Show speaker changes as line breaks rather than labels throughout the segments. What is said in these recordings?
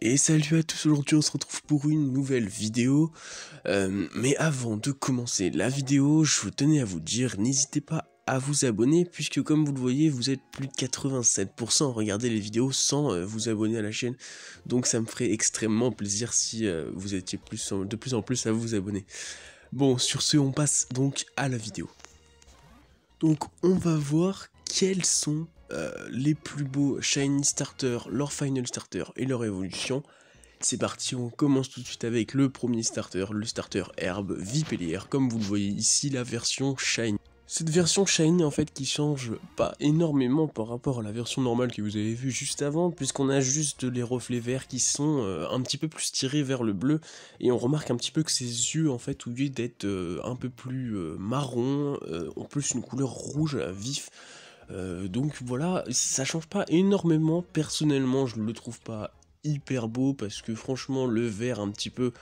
Et salut à tous, aujourd'hui on se retrouve pour une nouvelle vidéo. Mais avant de commencer la vidéo, je tenais à vous dire, n'hésitez pas à vous abonner, puisque comme vous le voyez, vous êtes plus de 87% à regarder les vidéos sans vous abonner à la chaîne. Donc ça me ferait extrêmement plaisir si vous étiez de plus en plus à vous abonner. Bon, sur ce, on passe donc à la vidéo. Donc on va voir quels sont les plus beaux Shiny Starters, leur Final Starter et leur évolution. C'est parti, on commence tout de suite avec le premier starter, le starter herbe Vipellier, comme vous le voyez ici, la version Shiny. Cette version Shiny en fait qui change pas énormément par rapport à la version normale que vous avez vue juste avant, puisqu'on a juste les reflets verts qui sont un petit peu plus tirés vers le bleu, et on remarque un petit peu que ses yeux en fait, au lieu d'être un peu plus marron, ont plus une couleur rouge vif. Donc voilà, ça change pas énormément, personnellement je le trouve pas hyper beau parce que franchement le vert un petit peu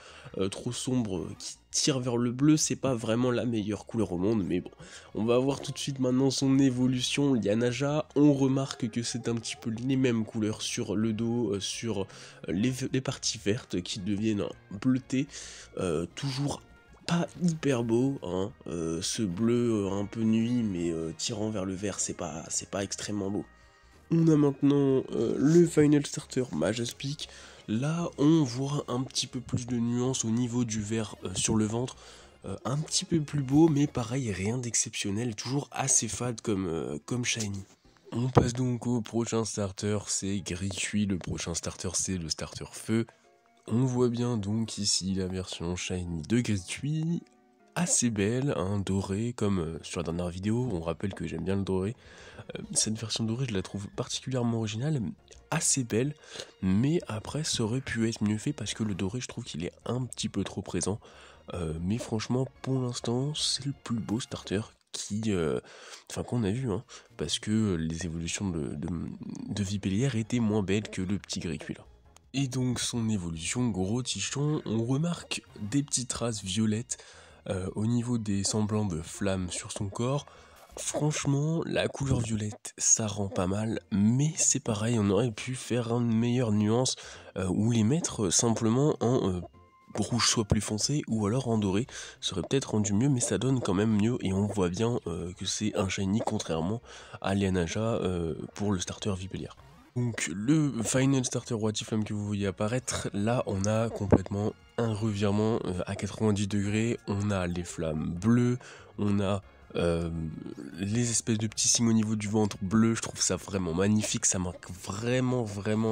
trop sombre qui tire vers le bleu, c'est pas vraiment la meilleure couleur au monde, mais bon, on va voir tout de suite maintenant son évolution. Lianaja, on remarque que c'est un petit peu les mêmes couleurs sur le dos, sur les parties vertes qui deviennent bleutées, toujours pas hyper beau, hein. Ce bleu un peu nuit mais tirant vers le vert, c'est pas extrêmement beau. On a maintenant le Final Starter Majaspic. Là, on voit un petit peu plus de nuances au niveau du vert sur le ventre. Un petit peu plus beau, mais pareil, rien d'exceptionnel. Toujours assez fade comme Shiny. On passe donc au prochain starter, c'est Gritui. Le prochain starter, c'est le starter Feu. On voit bien donc ici la version Shiny de Gritui. Assez belle, hein, dorée, comme sur la dernière vidéo. On rappelle que j'aime bien le doré. Cette version dorée, je la trouve particulièrement originale, assez belle, mais après ça aurait pu être mieux fait parce que le doré, je trouve qu'il est un petit peu trop présent. Mais franchement, pour l'instant, c'est le plus beau starter qu'on a vu, hein, parce que les évolutions de Vipellier étaient moins belles que le petit Grécuit là. Et donc son évolution, gros tichon, on remarque des petites traces violettes au niveau des semblants de flammes sur son corps. Franchement, la couleur violette, ça rend pas mal, mais c'est pareil, on aurait pu faire une meilleure nuance ou les mettre simplement en rouge soit plus foncé ou alors en doré. Ça aurait peut-être rendu mieux, mais ça donne quand même mieux et on voit bien que c'est un shiny contrairement à Lianaja pour le starter Vipellier. Donc le Final Starter Watiflamme que vous voyez apparaître, là on a complètement un revirement à 90 degrés, on a les flammes bleues, on a les espèces de petits signes au niveau du ventre bleu, je trouve ça vraiment magnifique, ça marque vraiment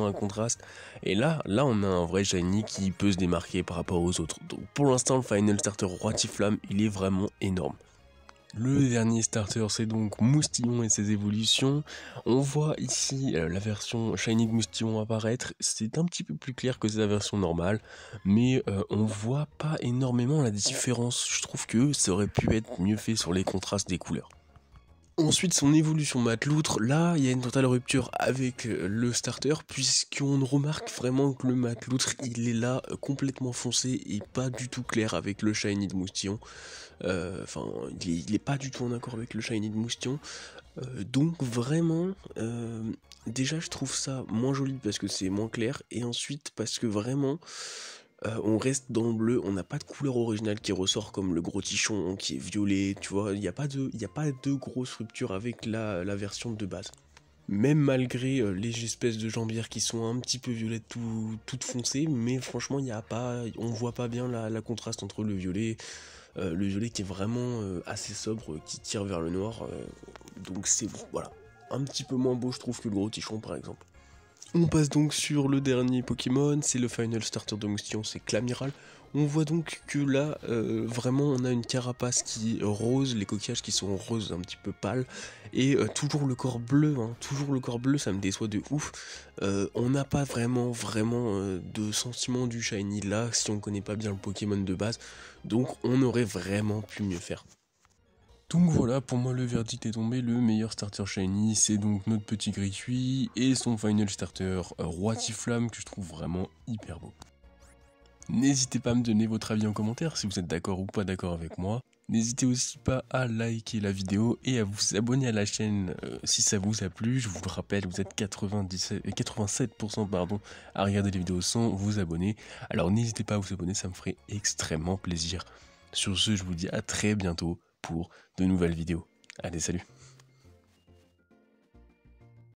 un contraste. Et là on a un vrai shiny qui peut se démarquer par rapport aux autres. Donc pour l'instant le Final Starter Watiflamme, il est vraiment énorme. Le dernier starter, c'est donc Moustillon et ses évolutions. On voit ici la version Shiny de Moustillon apparaître. C'est un petit peu plus clair que sa version normale, mais on voit pas énormément la différence. Je trouve que ça aurait pu être mieux fait sur les contrastes des couleurs. Ensuite, son évolution Matloutre, là, il y a une totale rupture avec le starter, puisqu'on remarque vraiment que le Matloutre, il est là complètement foncé et pas du tout clair avec le Shiny de Moustillon. Enfin, il est pas du tout en accord avec le Shiny de Moustillon. Donc vraiment, déjà je trouve ça moins joli parce que c'est moins clair, et ensuite parce que vraiment... on reste dans le bleu, on n'a pas de couleur originale qui ressort comme le gros tichon qui est violet, tu vois, il n'y a pas de grosse rupture avec la version de base. Même malgré les espèces de jambières qui sont un petit peu violettes toutes foncées, mais franchement on voit pas bien la contraste entre le violet qui est vraiment assez sobre, qui tire vers le noir, donc c'est voilà, un petit peu moins beau je trouve que le gros tichon par exemple. On passe donc sur le dernier Pokémon, c'est le Final Starter de Moustillon, c'est Clamiral. On voit donc que là, vraiment, on a une carapace qui est rose, les coquillages qui sont roses un petit peu pâles, et toujours le corps bleu, hein, toujours le corps bleu, ça me déçoit de ouf. On n'a pas vraiment de sentiment du Shiny là, si on connaît pas bien le Pokémon de base, donc on aurait vraiment pu mieux faire. Donc voilà, pour moi le verdict est tombé, le meilleur starter shiny c'est donc notre petit Gritui et son final starter Roitiflamme que je trouve vraiment hyper beau. N'hésitez pas à me donner votre avis en commentaire si vous êtes d'accord ou pas d'accord avec moi. N'hésitez aussi pas à liker la vidéo et à vous abonner à la chaîne si ça vous a plu. Je vous le rappelle, vous êtes 87% à regarder les vidéos sans vous abonner. Alors n'hésitez pas à vous abonner, ça me ferait extrêmement plaisir. Sur ce, je vous dis à très bientôt pour de nouvelles vidéos. Allez, salut!